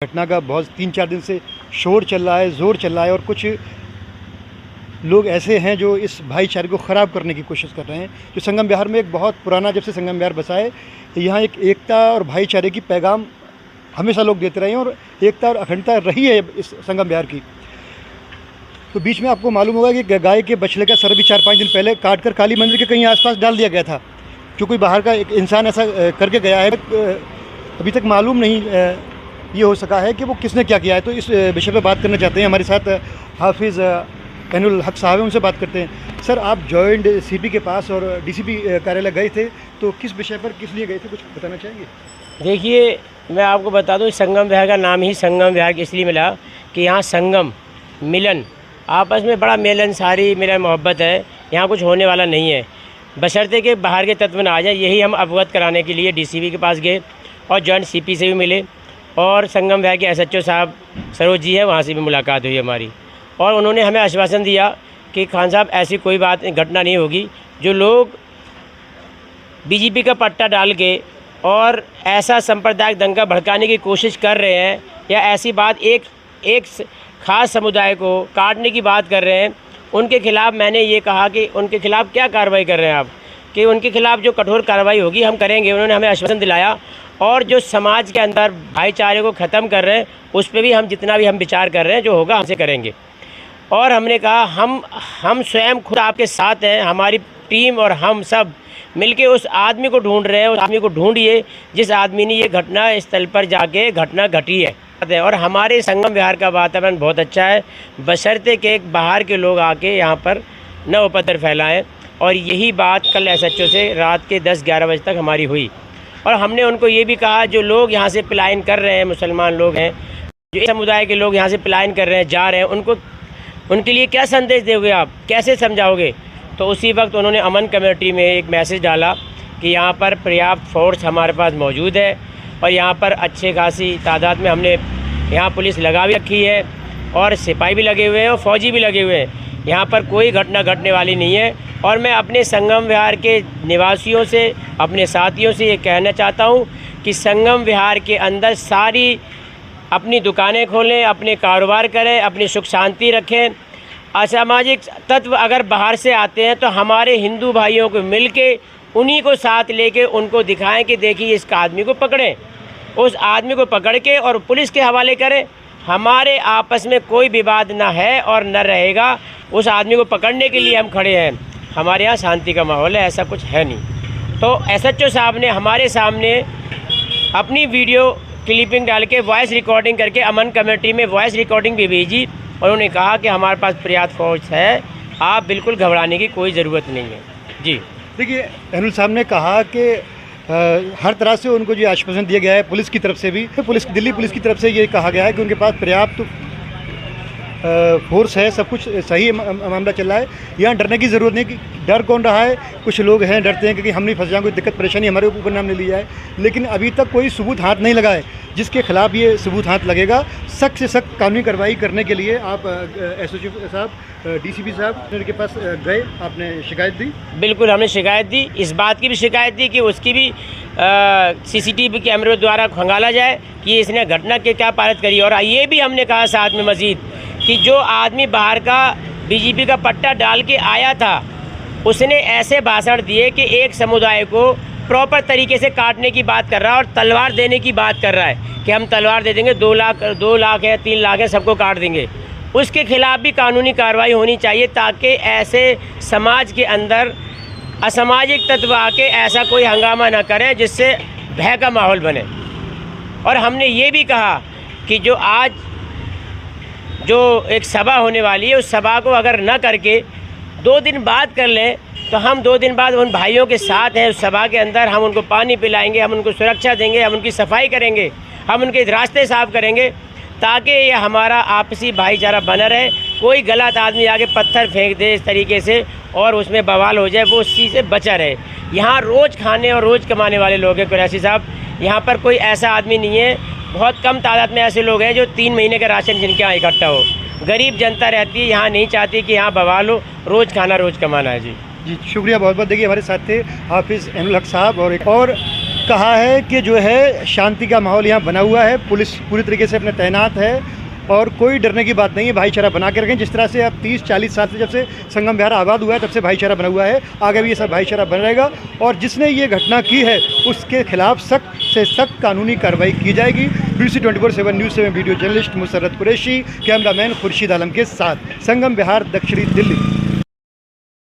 घटना का बहुत 3-4 दिन से शोर चल रहा है, ज़ोर चल रहा है और कुछ लोग ऐसे हैं जो इस भाईचारे को ख़राब करने की कोशिश कर रहे हैं। जो संगम विहार में एक बहुत पुराना, जब से संगम विहार बसा है, यहाँ एक एकता और भाईचारे की पैगाम हमेशा लोग देते रहे हैं और एकता और अखंडता रही है इस संगम विहार की। तो बीच में आपको मालूम होगा कि गाय के बछड़े का सर भी 4-5 दिन पहले काट कर काली मंदिर के कहीं आसपास डाल दिया गया था। जो कोई बाहर का एक इंसान ऐसा करके गया है, अभी तक मालूम नहीं ये हो सका है कि वो किसने क्या किया है। तो इस विषय पर बात करना चाहते हैं। हमारे साथ हाफिज़ एनुल हक साहब हैं, उनसे बात करते हैं। सर, आप जॉइंट सीपी के पास और डीसीपी कार्यालय गए थे, तो किस विषय पर, किस लिए गए थे, कुछ बताना चाहेंगे? देखिए, मैं आपको बता दूं, संगम विहार का नाम ही संगम विहार इसलिए मिला कि यहाँ संगम, मिलन, आपस में बड़ा मिलनसारी, मेरा मोहब्बत है। यहाँ कुछ होने वाला नहीं है, बशर्ते के बाहर के तत्व ना आ जाए। यही हम अवगत कराने के लिए डीसीपी के पास गए और जॉइंट सीपी से भी मिले और संगम विहार के एसएचओ साहब सरोज जी है, वहाँ से भी मुलाकात हुई हमारी। और उन्होंने हमें आश्वासन दिया कि खान साहब, ऐसी कोई घटना नहीं होगी। जो लोग बीजेपी का पट्टा डाल के और ऐसा सांप्रदायिक दंगा भड़काने की कोशिश कर रहे हैं या ऐसी बात एक ख़ास समुदाय को काटने की बात कर रहे हैं, उनके खिलाफ़ मैंने ये कहा कि उनके खिलाफ़ क्या कार्रवाई कर रहे हैं आप, कि उनके खिलाफ़ जो कठोर कार्रवाई होगी हम करेंगे। उन्होंने हमें आश्वासन दिलाया। और जो समाज के अंदर भाईचारे को ख़त्म कर रहे हैं, उस पर भी हम जितना भी हम विचार कर रहे हैं, जो होगा हमसे करेंगे। और हमने कहा हम स्वयं खुद आपके साथ हैं, हमारी टीम और हम सब मिलके उस आदमी को ढूंढ रहे हैं। उस आदमी को ढूंढिए जिस आदमी ने ये घटना स्थल पर जाके घटना घटी है। और हमारे संगम विहार का वातावरण बहुत अच्छा है, बशर्ते के बाहर के लोग आके यहाँ पर न उपद्रव फैलाएं। और यही बात कल एसएचओ से रात के 10-11 बजे तक हमारी हुई। और हमने उनको ये भी कहा, जो लोग यहाँ से पलायन कर रहे हैं, मुसलमान लोग हैं, जो समुदाय के लोग यहाँ से पलायन कर रहे हैं, जा रहे हैं, उनके लिए क्या संदेश दोगे आप, कैसे समझाओगे? तो उसी वक्त उन्होंने अमन कमेटी में एक मैसेज डाला कि यहाँ पर पर्याप्त फोर्स हमारे पास मौजूद है और यहाँ पर अच्छे खासी तादाद में हमने यहाँ पुलिस लगा भी रखी है और सिपाही भी लगे हुए हैं और फौजी भी लगे हुए हैं। यहाँ पर कोई घटना घटने वाली नहीं है। और मैं अपने संगम विहार के निवासियों से, अपने साथियों से ये कहना चाहता हूँ कि संगम विहार के अंदर सारी अपनी दुकानें खोलें, अपने कारोबार करें, अपनी सुख शांति रखें। असामाजिक तत्व अगर बाहर से आते हैं तो हमारे हिंदू भाइयों को मिलके उन्हीं को साथ लेके उनको दिखाएं कि देखिए इस आदमी को पकड़ें, उस आदमी को पकड़ के और पुलिस के हवाले करें। हमारे आपस में कोई विवाद ना है और न रहेगा। उस आदमी को पकड़ने के लिए हम खड़े हैं। हमारे यहाँ शांति का माहौल है, ऐसा कुछ है नहीं। तो एसएचओ साहब ने हमारे सामने अपनी वीडियो क्लिपिंग डाल के वॉइस रिकॉर्डिंग करके अमन कमेटी में वॉइस रिकॉर्डिंग भी भेजी। उन्होंने कहा कि हमारे पास पर्याप्त फोर्स है, आप बिल्कुल घबराने की कोई ज़रूरत नहीं है। जी देखिए, एनुल साहब ने कहा कि हर तरह से उनको जो आश्वासन दिया गया है पुलिस की तरफ से भी, तो दिल्ली पुलिस की तरफ से ये कहा गया है कि उनके पास पर्याप्त फोर्स है, सब कुछ सही मामला चल रहा है। यहाँ डरने की ज़रूरत नहीं। कि डर कौन रहा है? कुछ लोग हैं डरते हैं कि हम नहीं फंस जाएं, कोई दिक्कत परेशानी हमारे ऊपर नाम नहीं लिया है। लेकिन अभी तक कोई सबूत हाथ नहीं लगा है। जिसके खिलाफ़ ये सबूत हाथ लगेगा, सख्त से सख्त कानूनी कार्रवाई करने के लिए आप एसएचओ साहब, डीसीपी साहब के पास गए, आपने शिकायत दी? बिल्कुल, हमने शिकायत दी। इस बात की भी शिकायत दी कि उसकी भी सीसीटीवी कैमरे द्वारा खंगाला जाए कि इसने घटना के क्या पारित करी। और ये भी हमने कहा साथ में मज़ीद कि जो आदमी बाहर का बीजेपी का पट्टा डाल के आया था, उसने ऐसे भाषण दिए कि एक समुदाय को प्रॉपर तरीके से काटने की बात कर रहा है और तलवार देने की बात कर रहा है कि हम तलवार दे देंगे, 2 लाख है, 3 लाख है, सबको काट देंगे। उसके खिलाफ़ भी कानूनी कार्रवाई होनी चाहिए ताकि ऐसे समाज के अंदर असामाजिक तत्व आके ऐसा कोई हंगामा ना करें जिससे भय का माहौल बने। और हमने ये भी कहा कि जो आज जो एक सभा होने वाली है, उस सभा को अगर न करके 2 दिन बाद कर लें तो हम 2 दिन बाद उन भाइयों के साथ हैं। उस सभा के अंदर हम उनको पानी पिलाएंगे, हम उनको सुरक्षा देंगे, हम उनकी सफाई करेंगे, हम उनके रास्ते साफ करेंगे ताकि ये हमारा आपसी भाईचारा बना रहे। कोई गलत आदमी आके पत्थर फेंक दे इस तरीके से और उसमें बवाल हो जाए, वो उस चीज़ से बचा रहे। यहाँ रोज़ खाने और रोज़ कमाने वाले लोग हैं कुरैशी साहब। यहाँ पर कोई ऐसा आदमी नहीं है, बहुत कम तादाद में ऐसे लोग हैं जो 3 महीने का राशन जिनके यहाँ इकट्ठा हो। गरीब जनता रहती है यहाँ, नहीं चाहती कि यहाँ बवाल हो, रोज़ खाना रोज़ कमाना है। जी शुक्रिया बहुत बहुत। देखिए, हमारे साथ थे हाफिज़ एनुल हक साहब और एक और कहा है कि जो है शांति का माहौल यहाँ बना हुआ है, पुलिस पूरी तरीके से अपने तैनात है और कोई डरने की बात नहीं है। भाईचारा बना के रखें, जिस तरह से अब 30-40 साल से जब से संगम विहार आबाद हुआ है तब से भाईचारा बना हुआ है, आगे भी ये सब भाईचारा बना रहेगा। और जिसने ये घटना की है उसके खिलाफ सख्त से सख्त कानूनी कार्रवाई की जाएगी। BBC 24/7 न्यूज़ से video journalist Musarrat Qureshi, cameraman Khurshid Alam के साथ, संगम विहार, दक्षिणी दिल्ली।